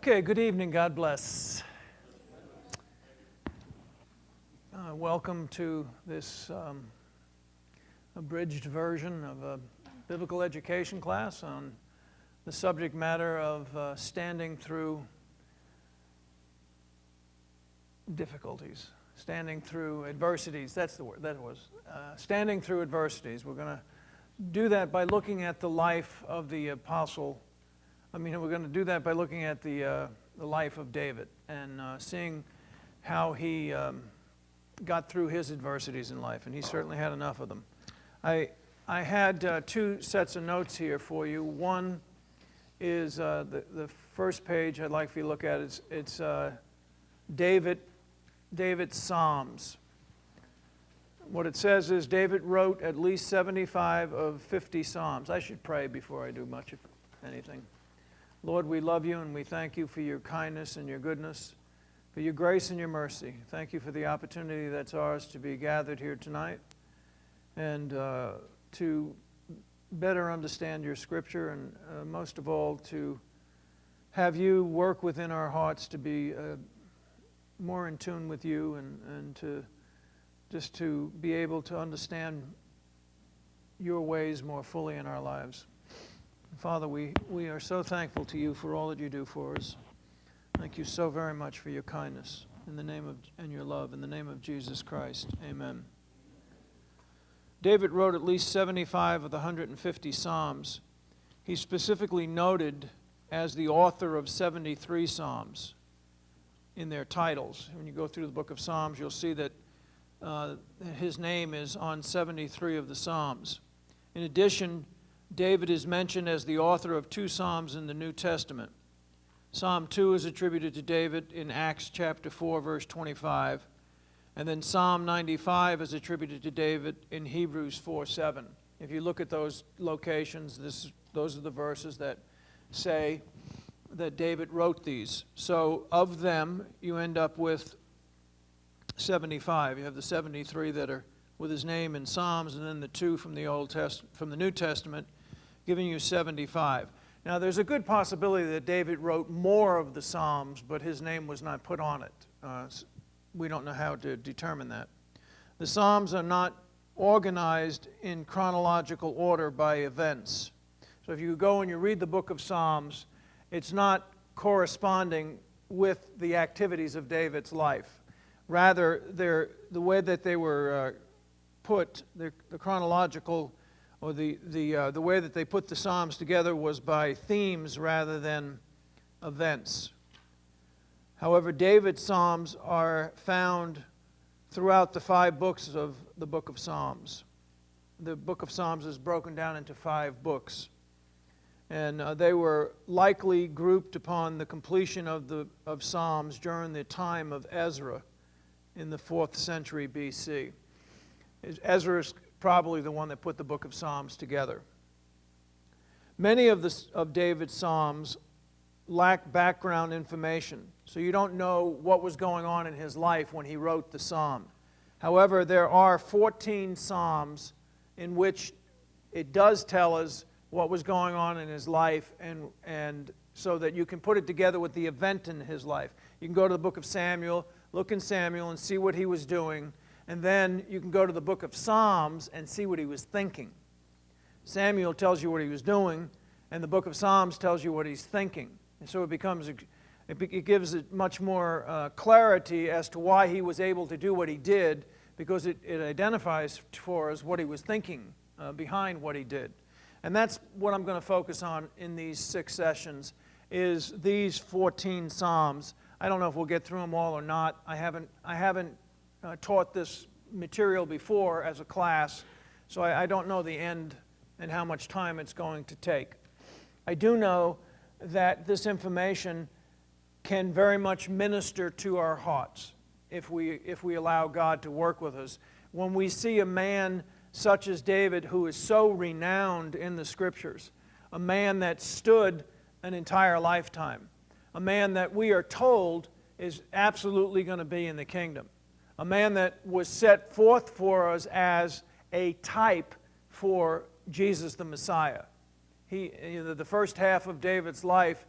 Okay, good evening. God bless. Welcome to this abridged version of a biblical education class on the subject matter of standing through difficulties, standing through adversities. That's the word. That was standing through adversities. We're going to do that by looking at the life of the apostle. We're going to do that by looking at the life of David and seeing how he got through his adversities in life, and he certainly had enough of them. I had two sets of notes here for you. One is the first page I'd like for you to look at. It's David's Psalms. What it says is David wrote at least 75 of 50 Psalms. I should pray before I do much of anything. Lord, we love you and we thank you for your kindness and your goodness, for your grace and your mercy. Thank you for the opportunity that's ours to be gathered here tonight and to better understand your scripture and most of all to have you work within our hearts to be more in tune with you and to just to be able to understand your ways more fully in our lives. Father, we are so thankful to you for all that you do for us. Thank you so very much for your kindness and your love. In the name of Jesus Christ, amen. David wrote at least 75 of the 150 Psalms. He's specifically noted as the author of 73 Psalms in their titles. When you go through the book of Psalms, you'll see that his name is on 73 of the Psalms. In addition, David is mentioned as the author of 2 Psalms in the New Testament. Psalm 2 is attributed to David in Acts chapter 4, verse 25. And then Psalm 95 is attributed to David in Hebrews 4:7. If you look at those locations, those are the verses that say that David wrote these. So of them, you end up with 75. You have the 73 that are with his name in Psalms, and then the 2 from the New Testament, giving you 75. Now, there's a good possibility that David wrote more of the Psalms, but his name was not put on it. We don't know how to determine that. The Psalms are not organized in chronological order by events. So if you go and you read the book of Psalms, it's not corresponding with the activities of David's life. Rather, the way that they were put, the chronological or the way that they put the Psalms together was by themes rather than events. However, David's Psalms are found throughout the 5 books of the book of Psalms. The book of Psalms is broken down into 5 books. And they were likely grouped upon the completion of Psalms during the time of Ezra in the 4th century B.C. Ezra is probably the one that put the book of Psalms together. Many of David's Psalms lack background information, so you don't know what was going on in his life when he wrote the psalm. However, there are 14 Psalms in which it does tell us what was going on in his life, and so that you can put it together with the event in his life. You can go to the book of Samuel, look in Samuel and see what he was doing, and then you can go to the book of Psalms and see what he was thinking. Samuel tells you what he was doing, and the book of Psalms tells you what he's thinking. And so it gives it much more clarity as to why he was able to do what he did, because it identifies for us what he was thinking behind what he did. And that's what I'm going to focus on in these 6 sessions, is these 14 Psalms. I don't know if we'll get through them all or not. I haven't taught this material before as a class, so I don't know the end and how much time it's going to take. I do know that this information can very much minister to our hearts if we allow God to work with us. When we see a man such as David, who is so renowned in the Scriptures, a man that stood an entire lifetime, a man that we are told is absolutely going to be in the kingdom, a man that was set forth for us as a type for Jesus the Messiah. The first half of David's life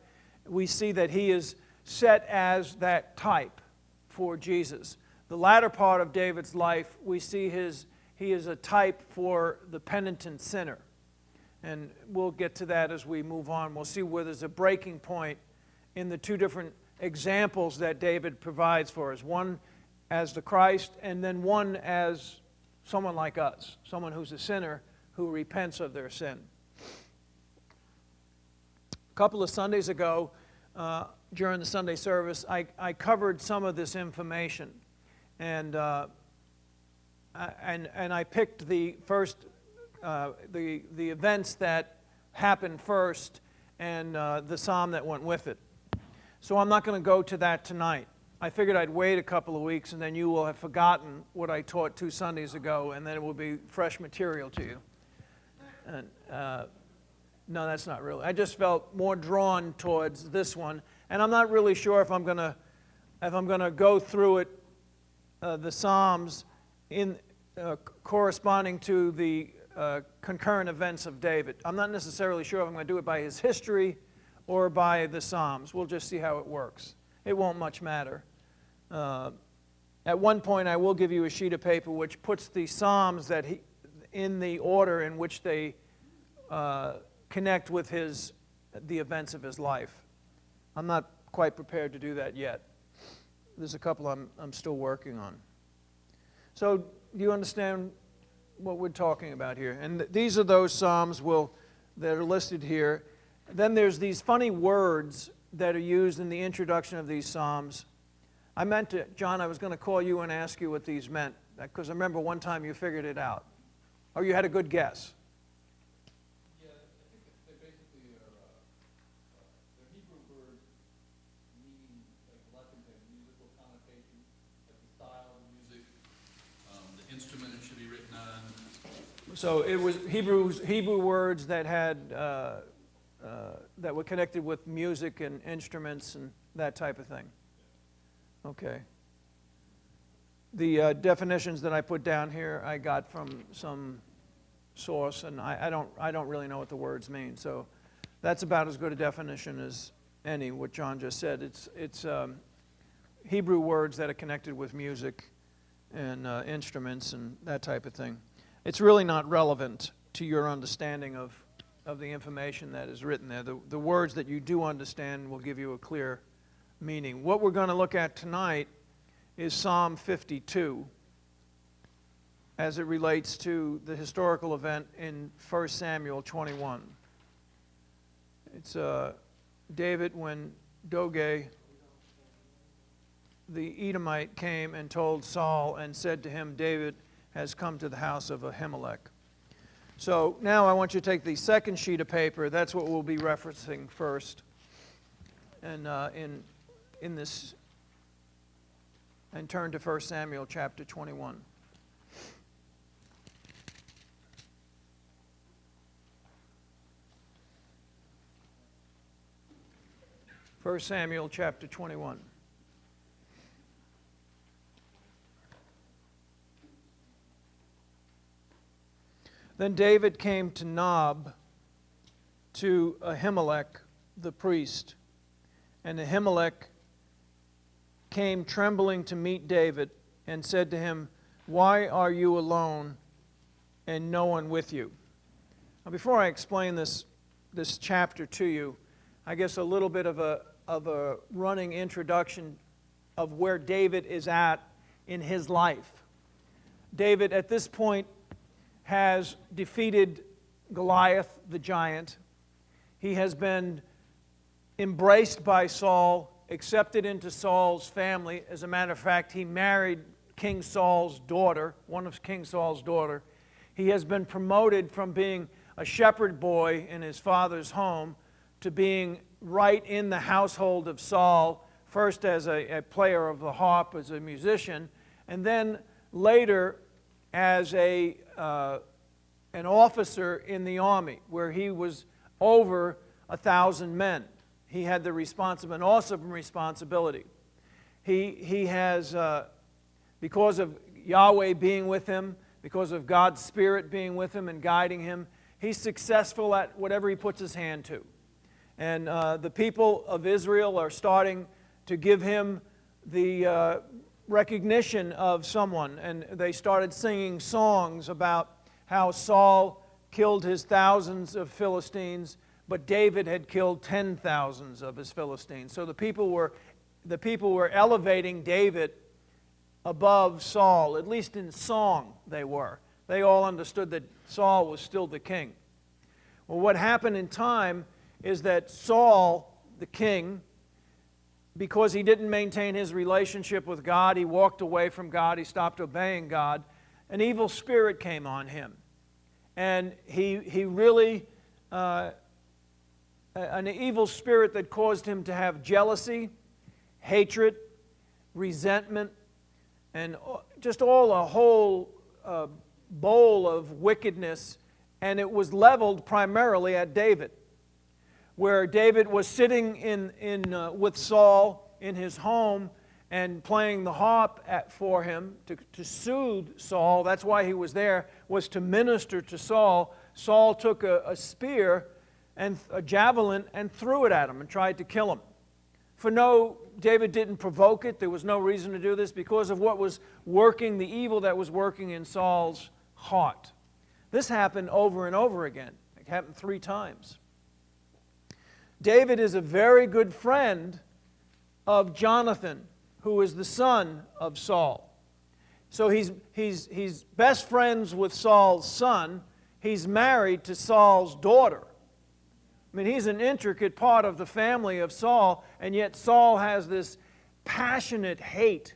we see that he is set as that type for Jesus. The latter part of David's life, we see he is a type for the penitent sinner. And we'll get to that as we move on. We'll see where there's a breaking point in the two different examples that David provides for us. One as the Christ, and then one as someone like us, someone who's a sinner who repents of their sin. A couple of Sundays ago, during the Sunday service, I covered some of this information, and I picked the first, the events that happened first, and the psalm that went with it. So I'm not going to go to that tonight. I figured I'd wait a couple of weeks, and then you will have forgotten what I taught 2 Sundays ago, and then it will be fresh material to you. And no, that's not really. I just felt more drawn towards this one, and I'm not really sure if I'm going to go through it, the Psalms in corresponding to the concurrent events of David. I'm not necessarily sure if I'm going to do it by his history or by the Psalms. We'll just see how it works. It won't much matter. At one point, I will give you a sheet of paper which puts the Psalms that in the order in which they connect with the events of his life. I'm not quite prepared to do that yet. There's a couple I'm still working on. So, do you understand what we're talking about here? And these are those Psalms that are listed here. Then there's these funny words that are used in the introduction of these Psalms. I meant to, John, I was going to call you and ask you what these meant, because I remember one time you figured it out. Or you had a good guess. Yeah, I think they basically are they're Hebrew words meaning like a lot of things, musical connotation, like the style of the music, the instrument it should be written on. So it was Hebrew words that had that were connected with music and instruments and that type of thing. Okay. The definitions that I put down here I got from some source, and I don't really know what the words mean. So that's about as good a definition as any. What John just said. It's Hebrew words that are connected with music and instruments and that type of thing. It's really not relevant to your understanding of the information that is written there. The words that you do understand will give you a clear meaning. What we're going to look at tonight is Psalm 52 as it relates to the historical event in 1 Samuel 21. It's David when Doeg, the Edomite, came and told Saul and said to him, David has come to the house of Ahimelech. So now I want you to take the second sheet of paper. That's what we'll be referencing first. And in this, and turn to 1 Samuel chapter 21. 1 Samuel chapter 21. Then David came to Nob, to Ahimelech the priest. And Ahimelech came trembling to meet David and said to him, Why are you alone and no one with you? Now, before I explain this chapter to you, I guess a little bit of a running introduction of where David is at in his life. David, at this point, has defeated Goliath the giant. He has been embraced by Saul, accepted into Saul's family. As a matter of fact, he married King Saul's daughter, one of King Saul's daughter. He has been promoted from being a shepherd boy in his father's home to being right in the household of Saul, first as a player of the harp, as a musician, and then later as an officer in the army, where he was over 1,000 men. He had the an awesome responsibility. He has, because of Yahweh being with him, because of God's Spirit being with him and guiding him, he's successful at whatever he puts his hand to. And the people of Israel are starting to give him the recognition of someone. And they started singing songs about how Saul killed his thousands of Philistines, but David had killed 10,000s of his Philistines. So the people were elevating David above Saul, at least in song they were. They all understood that Saul was still the king. Well, what happened in time is that Saul, the king, because he didn't maintain his relationship with God, he walked away from God, he stopped obeying God, an evil spirit came on him. And he really, an evil spirit that caused him to have jealousy, hatred, resentment, and just all a whole bowl of wickedness, and it was leveled primarily at David, where David was sitting with Saul in his home and playing the harp for him to soothe Saul. That's why he was there, was to minister to Saul. Saul took a spear and a javelin and threw it at him and tried to kill him. David didn't provoke it. There was no reason to do this because of what was working, the evil that was working in Saul's heart. This happened over and over again. It happened 3 times. David is a very good friend of Jonathan, who is the son of Saul. So he's best friends with Saul's son. He's married to Saul's daughter. I mean, he's an intricate part of the family of Saul, and yet Saul has this passionate hate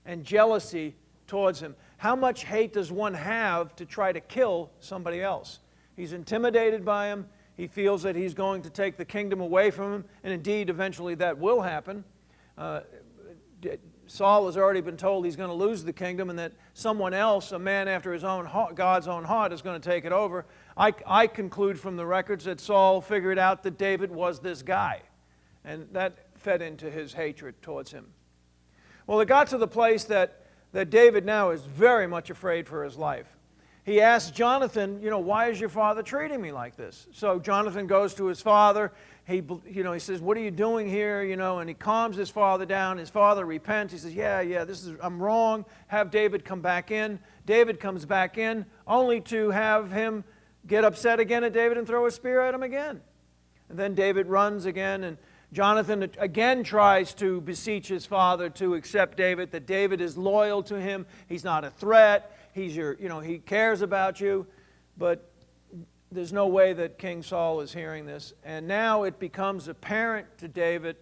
and jealousy towards him. How much hate does one have to try to kill somebody else? He's intimidated by him. He feels that he's going to take the kingdom away from him, and indeed, eventually that will happen. Saul has already been told he's going to lose the kingdom and that someone else, a man after his own heart, God's own heart, is going to take it over. I conclude from the records that Saul figured out that David was this guy, and that fed into his hatred towards him. Well, it got to the place that David now is very much afraid for his life. He asks Jonathan, why is your father treating me like this? So Jonathan goes to his father. He says, what are you doing here? And he calms his father down. His father repents. He says, yeah, I'm wrong. Have David come back in. David comes back in, only to have him get upset again at David and throw a spear at him again. And then David runs again, and Jonathan again tries to beseech his father to accept David, that David is loyal to him. He's not a threat. He cares about you. But there's no way that King Saul is hearing this. And now it becomes apparent to David,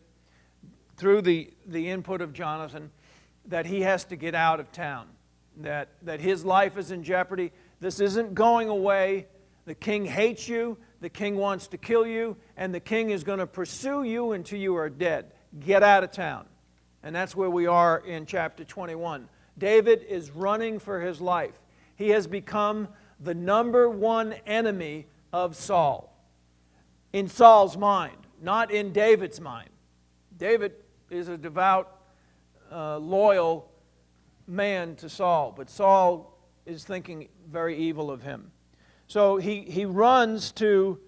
through the input of Jonathan, that he has to get out of town, that his life is in jeopardy. This isn't going away. The king hates you. The king wants to kill you. And the king is going to pursue you until you are dead. Get out of town. And that's where we are in chapter 21. David is running for his life. He has become the number one enemy of Saul. In Saul's mind, not in David's mind. David is a devout, loyal man to Saul, but Saul is thinking very evil of him. So he runs to,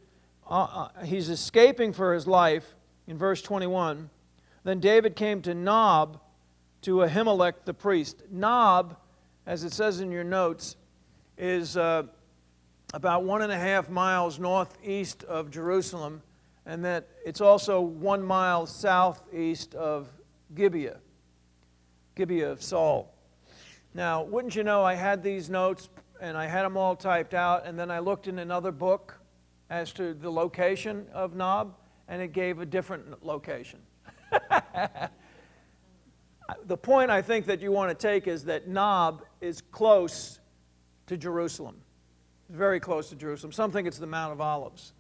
he's escaping for his life in verse 21. Then David came to Nob, to Ahimelech the priest. Nob, as it says in your notes, is about 1.5 miles northeast of Jerusalem, and that it's also 1 mile southeast of Gibeah of Saul. Now, wouldn't you know, I had these notes, and I had them all typed out, and then I looked in another book as to the location of Nob, and it gave a different location. The point I think that you want to take is that Nob is close to Jerusalem. It's very close to Jerusalem. Some think it's the Mount of Olives.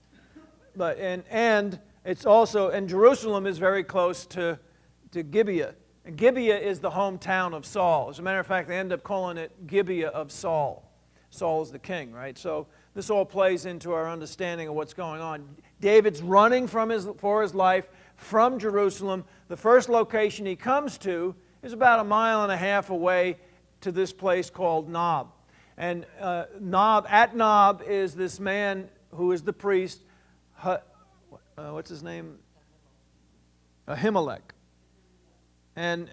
But and it's also, and Jerusalem is very close to Gibeah. And Gibeah is the hometown of Saul. As a matter of fact, they end up calling it Gibeah of Saul. Saul is the king, right? So this all plays into our understanding of what's going on. David's running for his life from Jerusalem. The first location he comes to is about 1.5 miles away to this place called Nob. And Nob is this man who is the priest, what's his name? Ahimelech. And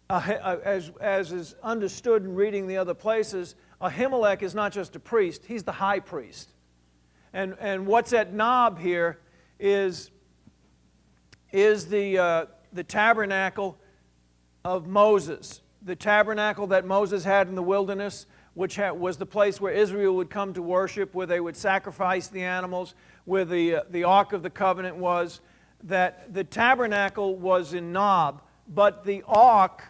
as is understood in reading the other places, Ahimelech is not just a priest, he's the high priest. And what's at Nob here is the tabernacle of Moses, the tabernacle that Moses had in the wilderness, which was the place where Israel would come to worship, where they would sacrifice the animals, where the Ark of the Covenant was. That the tabernacle was in Nob, but the Ark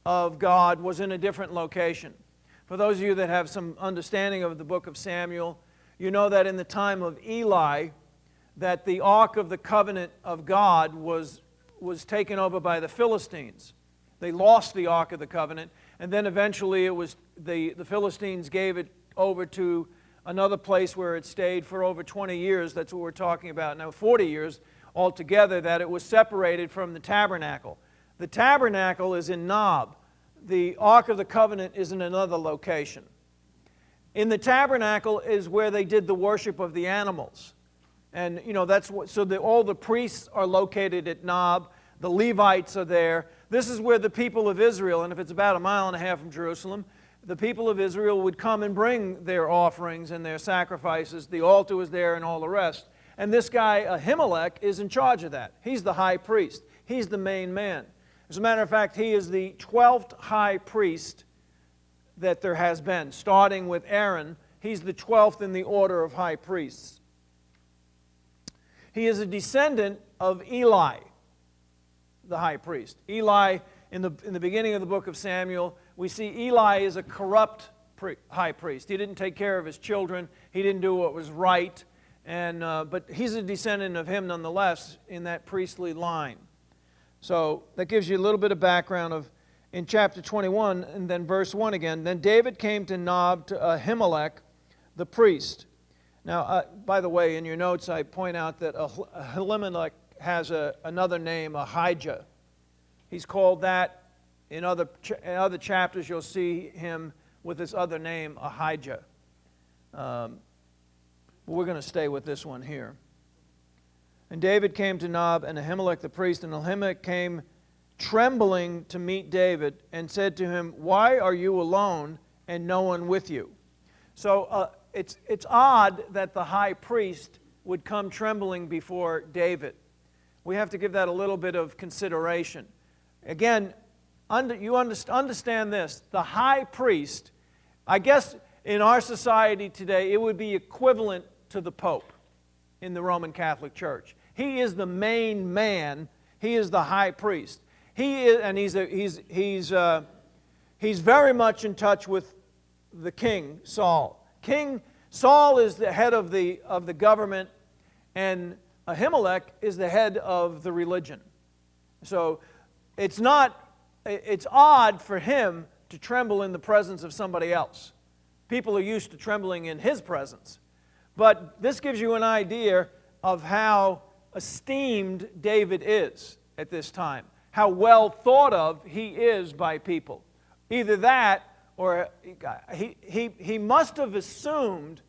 of God was in a different location. For those of you that have some understanding of the book of Samuel, you know that in the time of Eli, that the Ark of the Covenant of God was taken over by the Philistines. They lost the Ark of the Covenant, and then eventually it was the Philistines gave it over to another place where it stayed for over 20 years. That's what we're talking about now, 40 years altogether, that it was separated from the tabernacle. The tabernacle is in Nob. The Ark of the Covenant is in another location. In the tabernacle is where they did the worship of the animals. And, you know, that's what, so all the priests are located at Nob. The Levites are there. This is where the people of Israel, and if it's about 1.5 miles from Jerusalem, the people of Israel would come and bring their offerings and their sacrifices. The altar was there and all the rest. And this guy, Ahimelech, is in charge of that. He's the high priest. He's the main man. As a matter of fact, he is the 12th high priest that there has been. Starting with Aaron, he's the 12th in the order of high priests. He is a descendant of Eli, the high priest. Eli, in the beginning of the book of Samuel, we see Eli is a corrupt high priest. He didn't take care of his children. He didn't do what was right. But he's a descendant of him nonetheless in that priestly line. So that gives you a little bit of background of in chapter 21 and then verse 1 again. Then David came to Nob to Ahimelech the priest. Now, by the way, in your notes I point out that Ahimelech has another name, Ahijah. He's called that. In other chapters you'll see him with this other name, Ahijah. We're going to stay with this one here. And David came to Nob and Ahimelech the priest, and Ahimelech came trembling to meet David and said to him, "Why are you alone and no one with you?" So it's odd that the high priest would come trembling before David. We have to give that a little bit of consideration. Again, you understand this. The high priest, I guess in our society today, it would be equivalent to the Pope in the Roman Catholic Church. He is the main man. He is the high priest. He is, and he's very much in touch with the king Saul. King Saul is the head of the government, and Ahimelech is the head of the religion. So it's odd for him to tremble in the presence of somebody else. People are used to trembling in his presence. But this gives you an idea of how esteemed David is at this time, how well thought of he is by people. Either that, or he must have assumed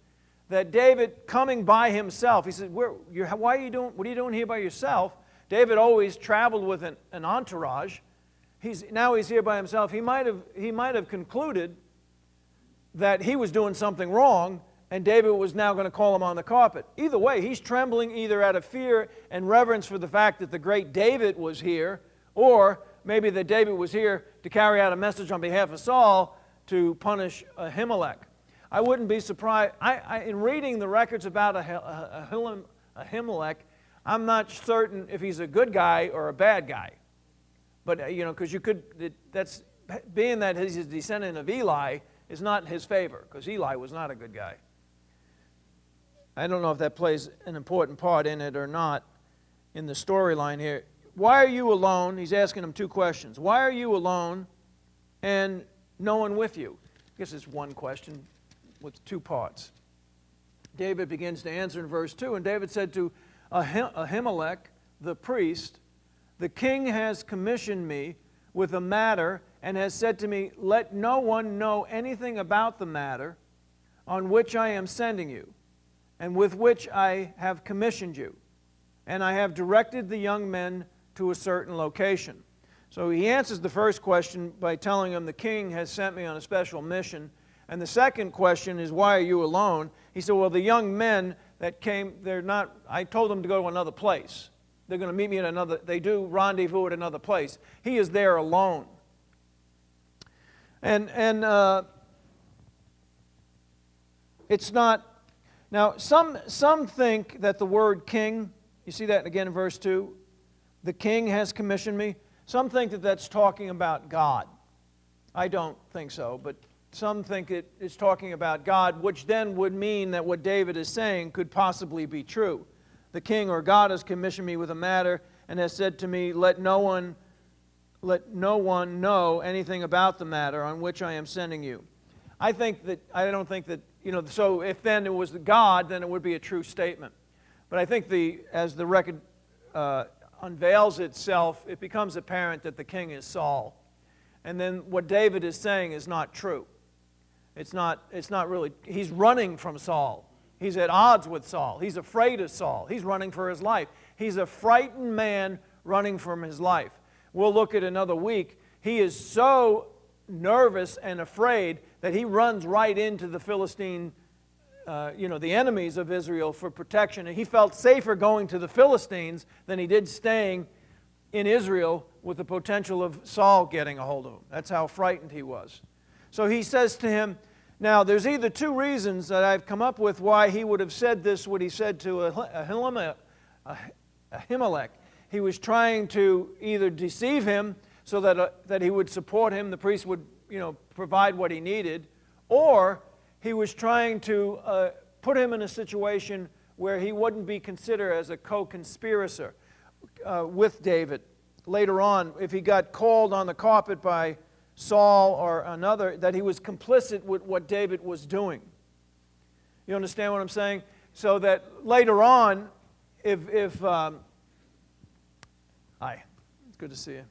that David coming by himself, he said, what are you doing here by yourself? David always traveled with an entourage. Now he's here by himself. He might have concluded that he was doing something wrong, and David was now going to call him on the carpet. Either way, he's trembling either out of fear and reverence for the fact that the great David was here, or maybe that David was here to carry out a message on behalf of Saul to punish Ahimelech. I wouldn't be surprised. In reading the records about Ahimelech, I'm not certain if he's a good guy or a bad guy. But, because that's being that he's a descendant of Eli is not in his favor, because Eli was not a good guy. I don't know if that plays an important part in it or not in the storyline here. Why are you alone? He's asking him two questions. Why are you alone and no one with you? I guess it's one question with two parts. David begins to answer in verse 2, and David said to Ahimelech, the priest, "The king has commissioned me with a matter and has said to me, 'Let no one know anything about the matter on which I am sending you and with which I have commissioned you.'" and I have directed the young men to a certain location. So he answers the first question by telling him the king has sent me on a special mission. And the second question is, why are you alone? He said, well, the young men that came, I told them to go to another place. They're going to meet me at another, they do rendezvous at another place. He is there alone. And it's not, now some think that the word king, you see that again in verse 2, the king has commissioned me. Some think that that's talking about God. I don't think so, but some think it is talking about God, which then would mean that what David is saying could possibly be true. The king or God has commissioned me with a matter and has said to me, let no one know anything about the matter on which I am sending you. I don't think that, so if then it was God, then it would be a true statement. But I think as the record unveils itself, it becomes apparent that the king is Saul. And then what David is saying is not true. It's not really, he's running from Saul. He's at odds with Saul. He's afraid of Saul. He's running for his life. He's a frightened man running from his life. We'll look at another week. He is so nervous and afraid that he runs right into the Philistine, the enemies of Israel for protection. And he felt safer going to the Philistines than he did staying in Israel with the potential of Saul getting a hold of him. That's how frightened he was. So he says to him, now there's either two reasons that I've come up with why he would have said this, what he said to Ahimelech. He was trying to either deceive him so that he would support him, the priest would provide what he needed, or he was trying to put him in a situation where he wouldn't be considered as a co-conspirator with David. Later on, if he got called on the carpet by Saul or another, that he was complicit with what David was doing. You understand what I'm saying? So that later on, hi, it's good to see you.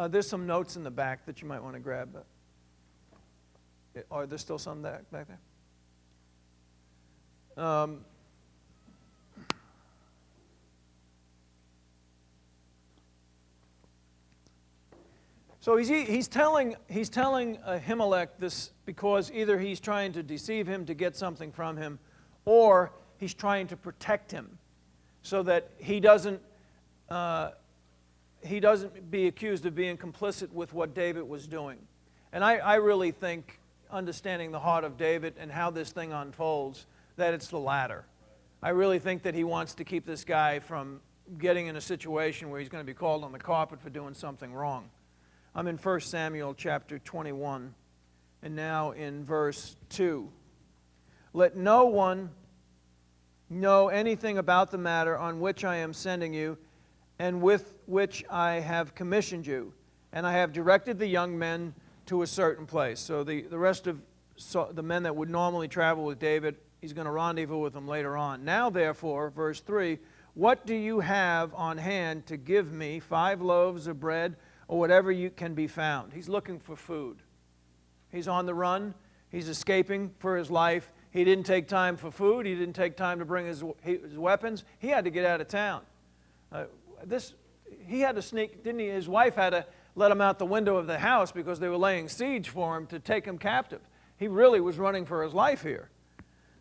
There's some notes in the back that you might want to grab. Are there still some back there? So he's telling Ahimelech this because either he's trying to deceive him to get something from him, or he's trying to protect him so that he doesn't be accused of being complicit with what David was doing. And I really think, understanding the heart of David and how this thing unfolds, that it's the latter. I really think that he wants to keep this guy from getting in a situation where he's going to be called on the carpet for doing something wrong. I'm in 1 Samuel chapter 21, and now in verse 2. Let no one know anything about the matter on which I am sending you, and with which I have commissioned you. And I have directed the young men to a certain place. So the rest of the men that would normally travel with David, he's going to rendezvous with them later on. Now, therefore, verse 3, what do you have on hand to give me 5 loaves of bread, or whatever you can be found? He's looking for food. He's on the run. He's escaping for his life. He didn't take time for food. He didn't take time to bring his weapons. He had to get out of town. He had to sneak, didn't he? His wife had to let him out the window of the house because they were laying siege for him to take him captive. He really was running for his life here.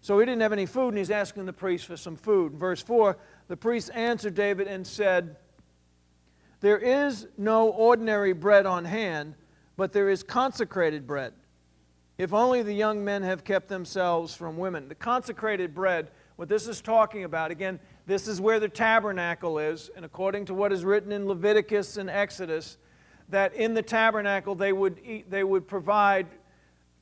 So he didn't have any food, and he's asking the priest for some food. Verse 4, the priest answered David and said, there is no ordinary bread on hand, but there is consecrated bread. If only the young men have kept themselves from women. The consecrated bread, what this is talking about, again, this is where the tabernacle is, and according to what is written in Leviticus and Exodus, that in the tabernacle they would provide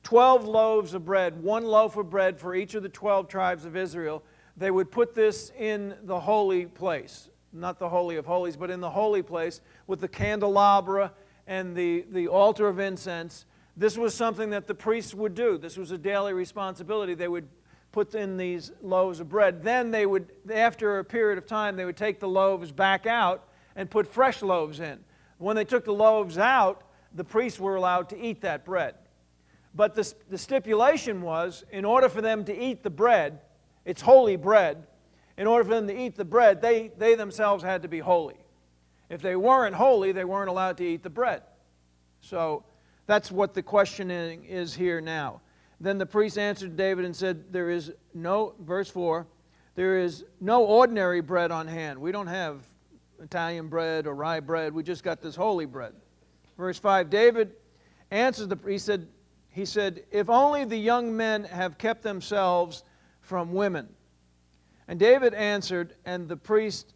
12 loaves of bread, 1 loaf of bread for each of the 12 tribes of Israel. They would put this in the holy place. Not the Holy of Holies, but in the holy place with the candelabra and the altar of incense. This was something that the priests would do. This was a daily responsibility. They would put in these loaves of bread. Then they would, after a period of time, they would take the loaves back out and put fresh loaves in. When they took the loaves out, the priests were allowed to eat that bread. But the stipulation was, in order for them to eat the bread, it's holy bread, in order for them to eat the bread, they themselves had to be holy. If they weren't holy, they weren't allowed to eat the bread. So that's what the questioning is here now. Then the priest answered David and said, there is no, verse 4, there is no ordinary bread on hand. We don't have Italian bread or rye bread. We just got this holy bread. Verse 5, David answers he said, if only the young men have kept themselves from women. And David answered and the priest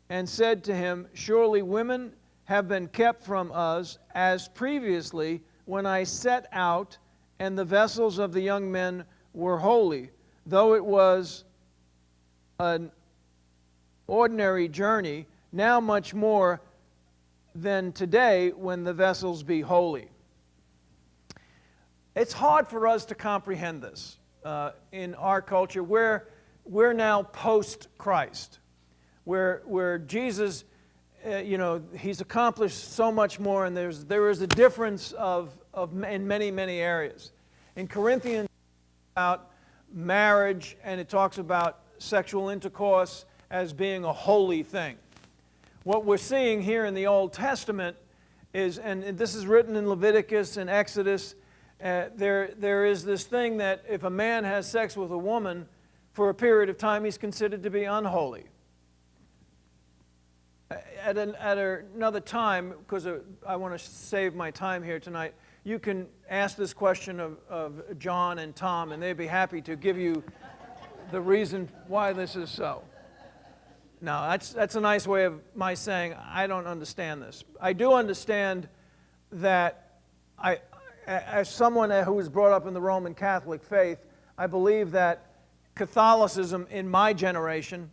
and said to him, surely women have been kept from us as previously when I set out and the vessels of the young men were holy, though it was an ordinary journey, now much more than today when the vessels be holy. It's hard for us to comprehend this in our culture. We're now post-Christ, where Jesus, He's accomplished so much more, and there is a difference in many, many areas. In Corinthians, about marriage, and it talks about sexual intercourse as being a holy thing. What we're seeing here in the Old Testament is, and this is written in Leviticus and Exodus, there is this thing that if a man has sex with a woman for a period of time, he's considered to be unholy. At another time, because I want to save my time here tonight, you can ask this question of John and Tom, and they'd be happy to give you the reason why this is so. Now, that's a nice way of my saying I don't understand this. I do understand that as someone who was brought up in the Roman Catholic faith, I believe that Catholicism in my generation,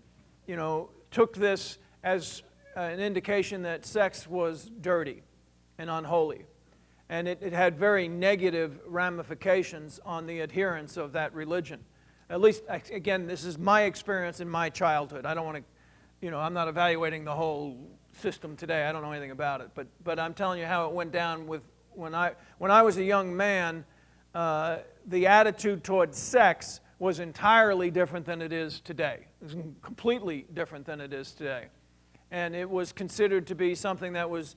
took this as an indication that sex was dirty and unholy. And it had very negative ramifications on the adherents of that religion. At least, again, this is my experience in my childhood. I don't want to, I'm not evaluating the whole system today. I don't know anything about it. But I'm telling you how it went down when I was a young man. The attitude towards sex was entirely different than it is today. It was completely different than it is today. And it was considered to be something that was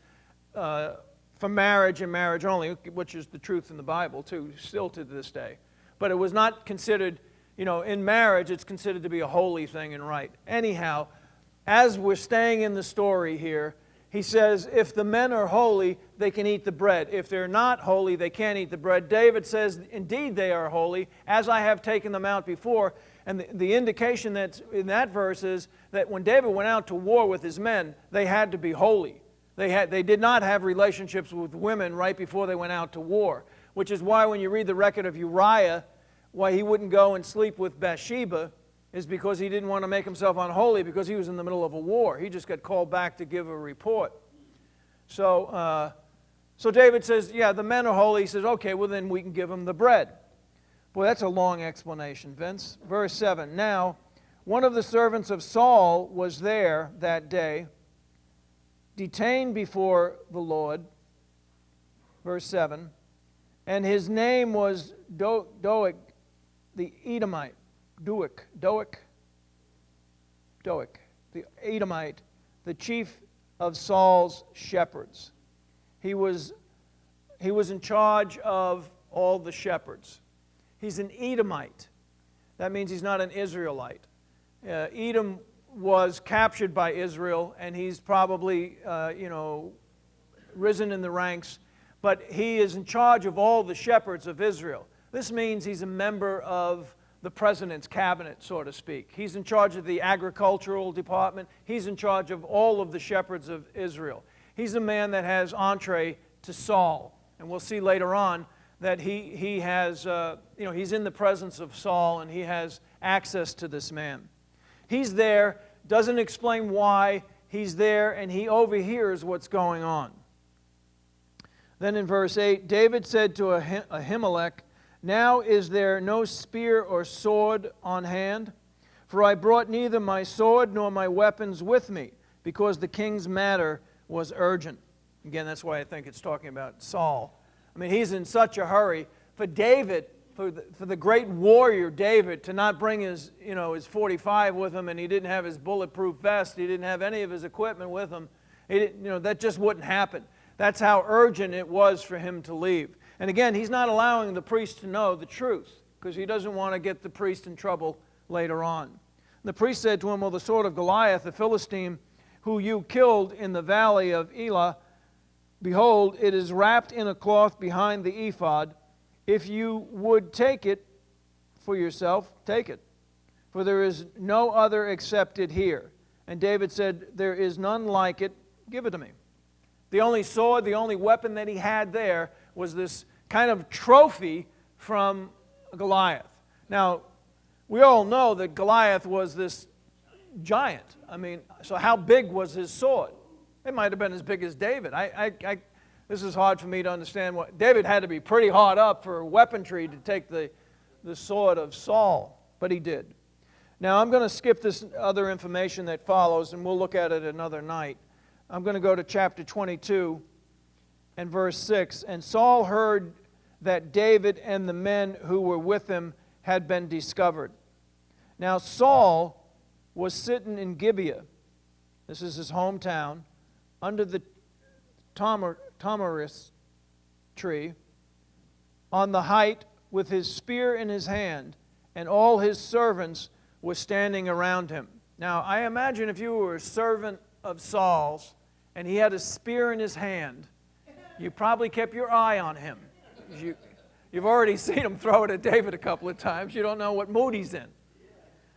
for marriage and marriage only, which is the truth in the Bible, too, still to this day. But it was not considered, in marriage, it's considered to be a holy thing and right. Anyhow, as we're staying in the story here, he says, if the men are holy, they can eat the bread. If they're not holy, they can't eat the bread. David says, indeed they are holy, as I have taken them out before. And the indication that's in that verse is that when David went out to war with his men, they had to be holy. They did not have relationships with women right before they went out to war, which is why when you read the record of Uriah, why he wouldn't go and sleep with Bathsheba is because he didn't want to make himself unholy because he was in the middle of a war. He just got called back to give a report. So David says, yeah, the men are holy. He says, okay, well then we can give them the bread. Boy, that's a long explanation, Vince. Verse 7, now one of the servants of Saul was there that day, detained before the Lord, verse 7, and his name was Doeg the Edomite, Doeg, the Edomite, the chief of Saul's shepherds. He was in charge of all the shepherds. He's an Edomite. That means he's not an Israelite. Edom was captured by Israel, and he's probably, risen in the ranks, but he is in charge of all the shepherds of Israel. This means he's a member of the president's cabinet, so to speak. He's in charge of the agricultural department. He's in charge of all of the shepherds of Israel. He's a man that has entree to Saul, and we'll see later on that he has, he's in the presence of Saul, and he has access to this man. He's there, doesn't explain why he's there, and he overhears what's going on. Then in verse 8, David said to Ahimelech, now is there no spear or sword on hand? For I brought neither my sword nor my weapons with me, because the king's matter was urgent. Again, that's why I think it's talking about Saul. I mean, he's in such a hurry. For David, for the great warrior David to not bring his 45 with him, and he didn't have his bulletproof vest, he didn't have any of his equipment with him. That just wouldn't happen. That's how urgent it was for him to leave. And again, he's not allowing the priest to know the truth because he doesn't want to get the priest in trouble later on. The priest said to him, well, the sword of Goliath, the Philistine, who you killed in the valley of Elah, behold, it is wrapped in a cloth behind the ephod. If you would take it for yourself, take it. For there is no other except it here. And David said, there is none like it. Give it to me. The only sword, the only weapon that he had there was this kind of trophy from Goliath. Now, we all know that Goliath was this giant. I mean, so how big was his sword? It might have been as big as David. This is hard for me to understand. David had to be pretty hard up for weaponry to take the sword of Saul, but he did. Now, I'm going to skip this other information that follows, and we'll look at it another night. I'm going to go to chapter 22 and verse 6. And Saul heard that David and the men who were with him had been discovered. Now, Saul was sitting in Gibeah, this is his hometown, under the tamarisk tree, on the height with his spear in his hand, and all his servants were standing around him. Now, I imagine if you were a servant of Saul's and he had a spear in his hand, you probably kept your eye on him. You've already seen him throw it at David a couple of times. You don't know what mood he's in.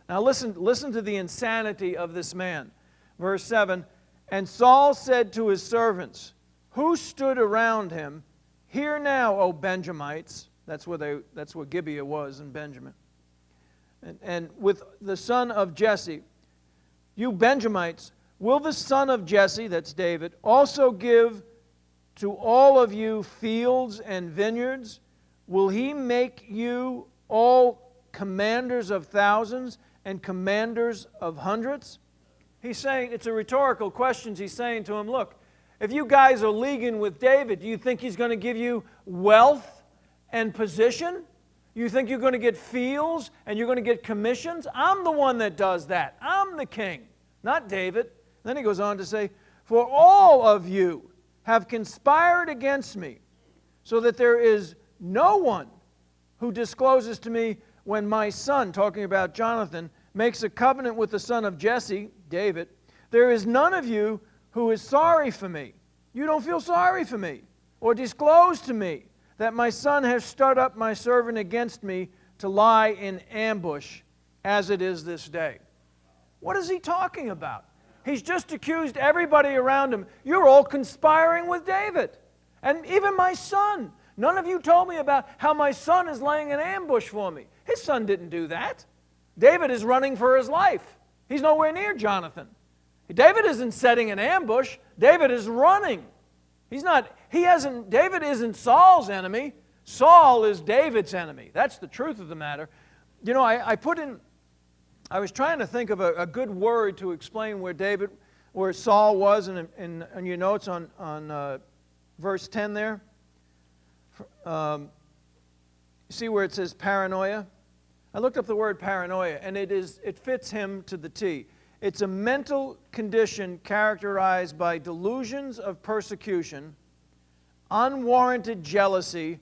Now listen to the insanity of this man. Verse 7, and Saul said to his servants, who stood around him, hear now, O Benjamites. That's where Gibeah was in Benjamin. And with the son of Jesse, you Benjamites, will the son of Jesse, that's David, also give to all of you fields and vineyards? Will he make you all commanders of thousands and commanders of hundreds? He's saying, it's a rhetorical question. He's saying to him, look, if you guys are leaguing with David, do you think he's going to give you wealth and position? You think you're going to get fields and you're going to get commissions? I'm the one that does that. I'm the king, not David. Then he goes on to say, for all of you have conspired against me, so that there is no one who discloses to me when my son, talking about Jonathan, makes a covenant with the son of Jesse, David. There is none of you who is sorry for me. You don't feel sorry for me, or disclose to me that my son has stirred up my servant against me to lie in ambush, as it is this day. What is he talking about? He's just accused everybody around him. You're all conspiring with David. And even my son. None of you told me about how my son is laying an ambush for me. His son didn't do that. David is running for his life. He's nowhere near Jonathan. David isn't setting an ambush. David is running. David isn't Saul's enemy. Saul is David's enemy. That's the truth of the matter. You know, I was trying to think of a good word to explain where Saul was in your notes on verse 10 there. See where it says paranoia? I looked up the word paranoia, and it fits him to the T. It's a mental condition characterized by delusions of persecution, unwarranted jealousy,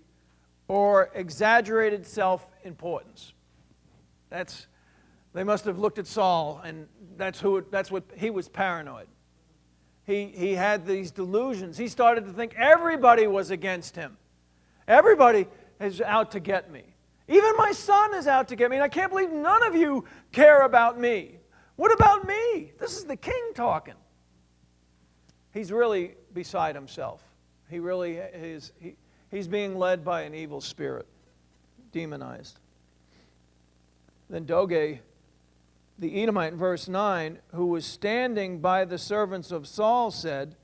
or exaggerated self-importance. They must have looked at Saul, and that's what he was paranoid. He had these delusions. He started to think everybody was against him. Everybody is out to get me. Even my son is out to get me, and I can't believe none of you care about me. What about me? This is the king talking. He's really beside himself. He really is. He's being led by an evil spirit, demonized. Then Doeg, the Edomite, in verse 9, who was standing by the servants of Saul, said,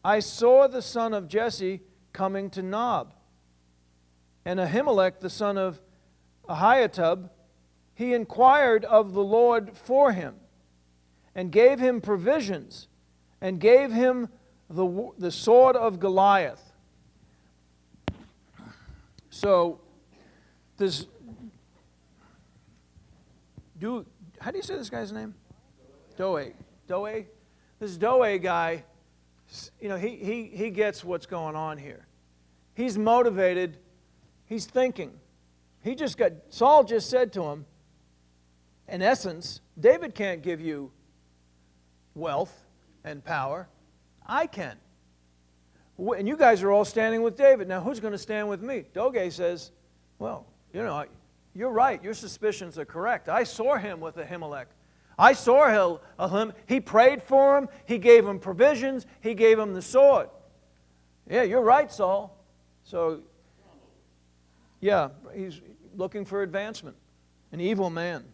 I saw the son of Jesse coming to Nob. And Ahimelech, the son of Ahitub, he inquired of the Lord for him, and gave him provisions, and gave him the sword of Goliath. So, how do you say this guy's name? Doeg. Doeg? This Doeg guy, you know, he gets what's going on here. He's motivated. He's thinking. Saul just said to him, in essence, David can't give you wealth and power. I can. And you guys are all standing with David. Now, who's going to stand with me? Doeg says, well, you know, you're right. Your suspicions are correct. I saw him with Ahimelech. I saw him. He prayed for him. He gave him provisions. He gave him the sword. Yeah, you're right, Saul. So, yeah, he's looking for advancement. An evil man.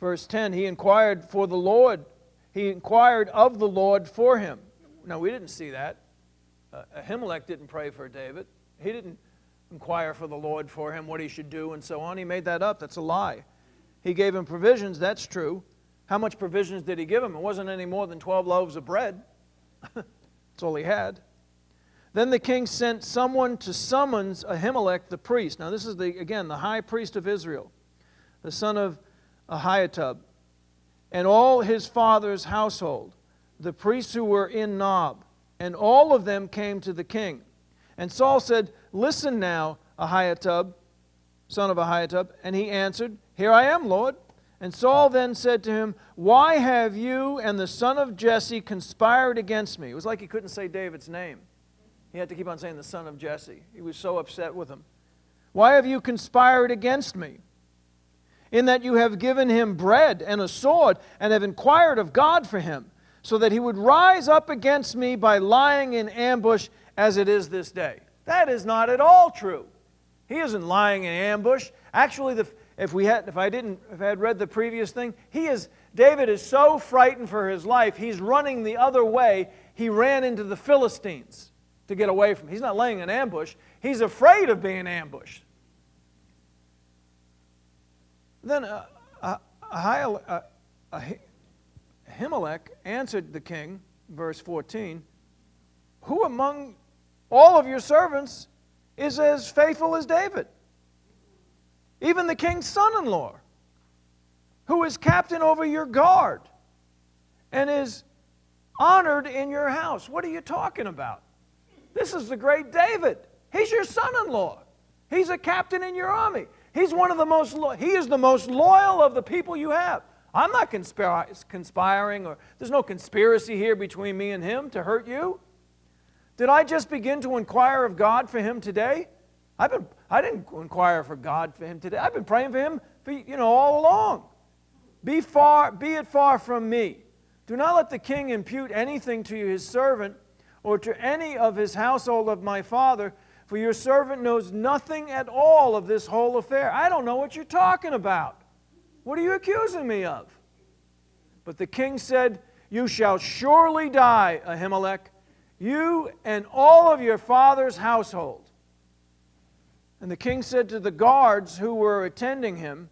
Verse 10, he inquired for the Lord. He inquired of the Lord for him. Now, we didn't see that. Ahimelech didn't pray for David. He didn't inquire for the Lord for him, what he should do, and so on. He made that up. That's a lie. He gave him provisions. That's true. How much provisions did he give him? It wasn't any more than 12 loaves of bread. That's all he had. Then the king sent someone to summons Ahimelech the priest. Now, this is, again, the high priest of Israel, the son of Ahitub, and all his father's household, the priests who were in Nob, and all of them came to the king. And Saul said, listen now, Ahitub, son of Ahitub. And he answered, here I am, Lord. And Saul then said to him, why have you and the son of Jesse conspired against me? It was like he couldn't say David's name. He had to keep on saying the son of Jesse. He was so upset with him. Why have you conspired against me? In that you have given him bread and a sword, and have inquired of God for him, so that he would rise up against me by lying in ambush as it is this day. That is not at all true. He isn't lying in ambush. Actually, if I had read the previous thing, David is so frightened for his life, he's running the other way. He ran into the Philistines to get away from him. He's not laying in ambush. He's afraid of being ambushed. Then Ahimelech answered the king, verse 14, who among all of your servants is as faithful as David? Even the king's son-in-law, who is captain over your guard and is honored in your house. What are you talking about? This is the great David. He's your son-in-law. He's a captain in your army. He's one of the most, he is the most loyal of the people you have. I'm not conspiring, or there's no conspiracy here between me and him to hurt you. Did I just begin to inquire of God for him today? I didn't inquire for God for him today. I've been praying for him all along. Be it far from me. Do not let the king impute anything to his servant or to any of his household of my father, for your servant knows nothing at all of this whole affair. I don't know what you're talking about. What are you accusing me of? But the king said, you shall surely die, Ahimelech, you and all of your father's household. And the king said to the guards who were attending him,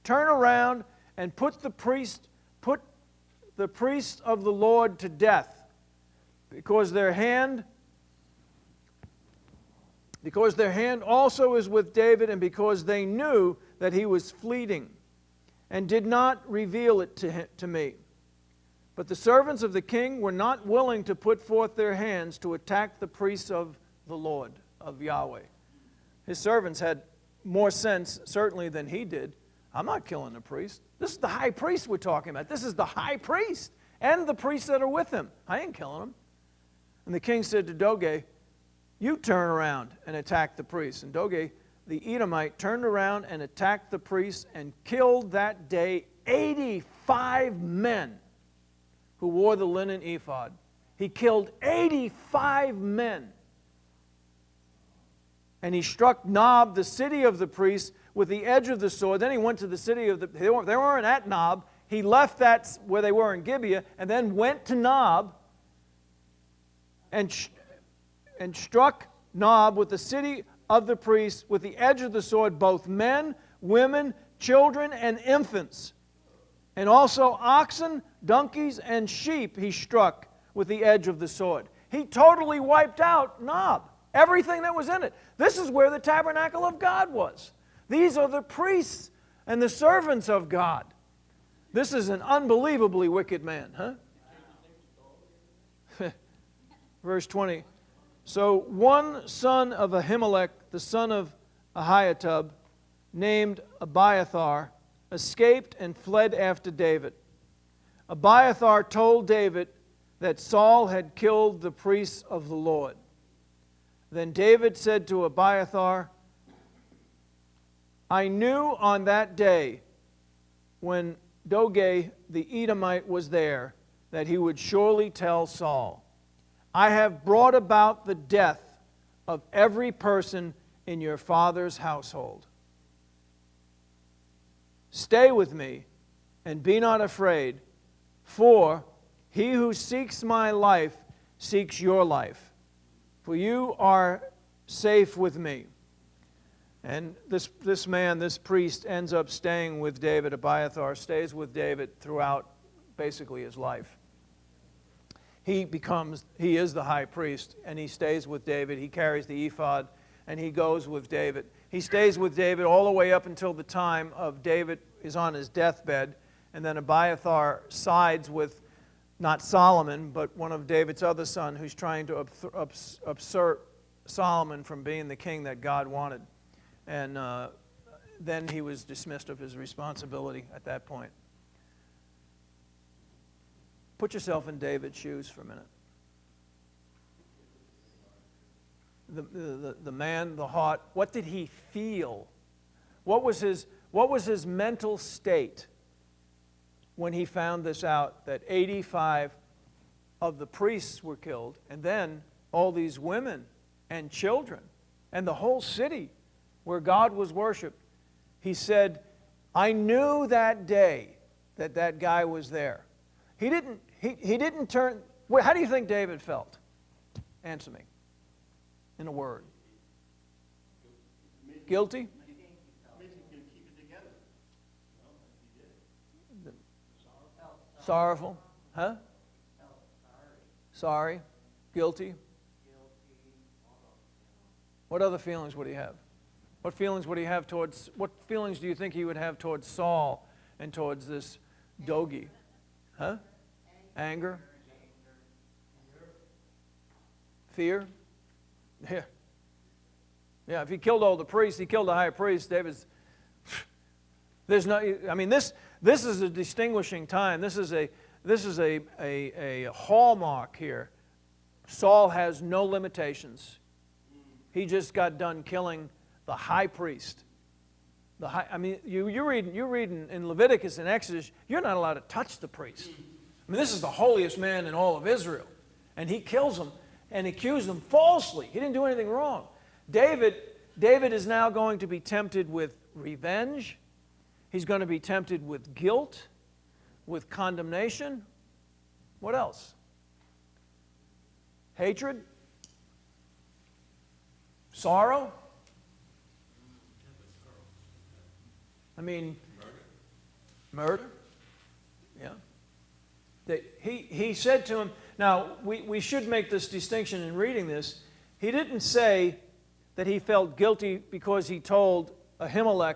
turn around and put the priest of the Lord to death, because their hand also is with David, and because they knew that he was fleeting, and did not reveal it to me. But the servants of the king were not willing to put forth their hands to attack the priests of the Lord, of Yahweh. His servants had more sense, certainly, than he did. I'm not killing the priest. This is the high priest we're talking about. This is the high priest and the priests that are with him. I ain't killing him. And the king said to Doeg, you turn around and attack the priests. And Doeg, the Edomite, turned around and attacked the priests and killed that day 85 men who wore the linen ephod. He killed 85 men. And he struck Nob, the city of the priests, with the edge of the sword. Then he went to the city of the... They weren't at Nob. He left that where they were in Gibeah and then went to Nob and struck Nob with the city of the priests with the edge of the sword, both men, women, children, and infants. And also oxen, donkeys, and sheep he struck with the edge of the sword. He totally wiped out Nob, everything that was in it. This is where the tabernacle of God was. These are the priests and the servants of God. This is an unbelievably wicked man, huh? Verse 20. So one son of Ahimelech, the son of Ahitub, named Abiathar, escaped and fled after David. Abiathar told David that Saul had killed the priests of the Lord. Then David said to Abiathar, I knew on that day when Doeg the Edomite was there that he would surely tell Saul, I have brought about the death of every person in your father's household. Stay with me and be not afraid, for he who seeks my life seeks your life, for you are safe with me. And this man, this priest, ends up staying with David. Abiathar stays with David throughout basically his life. He is the high priest, and he stays with David. He carries the ephod, and he goes with David. He stays with David all the way up until the time of David is on his deathbed, and then Abiathar sides with not Solomon, but one of David's other sons who's trying to usurp Solomon from being the king that God wanted. And then he was dismissed of his responsibility at that point. Put yourself in David's shoes for a minute. The man, the heart, what did he feel? What was his mental state when he found this out, that 85 of the priests were killed, and then all these women and children and the whole city where God was worshipped? He said, I knew that day that that guy was there. He didn't turn. How do you think David felt? Answer me. In a word. Guilty? Sorrowful? Huh? Sorry? Guilty? What other feelings would he have? What feelings would he have towards, what feelings do you think he would have towards Saul and towards this Doeg? Huh? Anger? Fear? Yeah. Yeah, if he killed all the priests, he killed the high priest, David's, there's no, I mean, this is a distinguishing time. This is a hallmark here. Saul has no limitations. He just got done killing the high priest. You read in Leviticus and Exodus, you're not allowed to touch the priest. I mean, this is the holiest man in all of Israel. And he kills him and accuses him falsely. He didn't do anything wrong. David is now going to be tempted with revenge. He's going to be tempted with guilt, with condemnation. What else? Hatred? Sorrow? I mean, murder? Yeah. He said to him, now we should make this distinction in reading this. He didn't say that he felt guilty because he told Ahimelech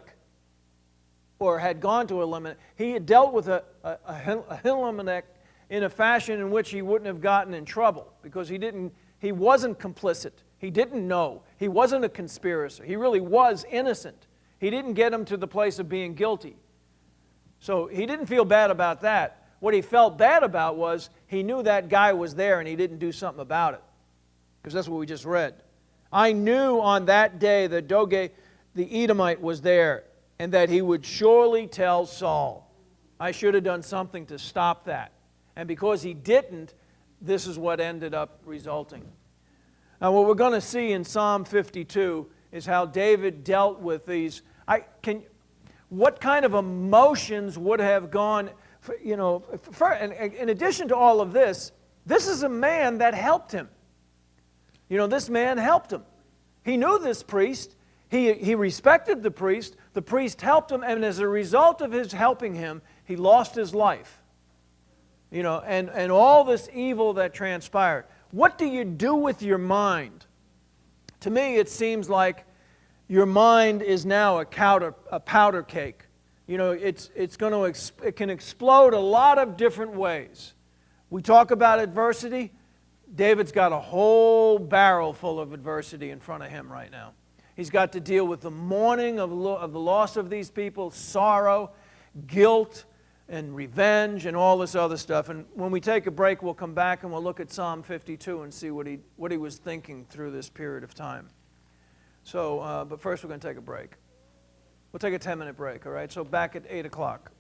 or had gone to Elimelech. He had dealt with Ahimelech in a fashion in which he wouldn't have gotten in trouble because he wasn't complicit. He didn't know. He wasn't a conspirator. He really was innocent. He didn't get him to the place of being guilty. So he didn't feel bad about that. What he felt bad about was he knew that guy was there and he didn't do something about it. Because that's what we just read. I knew on that day that Doeg the Edomite was there and that he would surely tell Saul. I should have done something to stop that. And because he didn't, this is what ended up resulting. Now what we're going to see in Psalm 52 is how David dealt with these. What kind of emotions would have gone, in addition to all of this is a man that helped him. This man helped him. He knew this priest. He respected the priest. The priest helped him, and as a result of his helping him, he lost his life. And all this evil that transpired. What do you do with your mind? To me, it seems like your mind is now a powder cake. You know, it's going to, it can explode a lot of different ways. We talk about adversity. David's got a whole barrel full of adversity in front of him right now. He's got to deal with the mourning of the loss of these people, sorrow, guilt, and revenge, and all this other stuff. And when we take a break, we'll come back and we'll look at Psalm 52 and see what he was thinking through this period of time. So, but first we're going to take a break. We'll take a 10-minute break, all right? So back at 8 o'clock.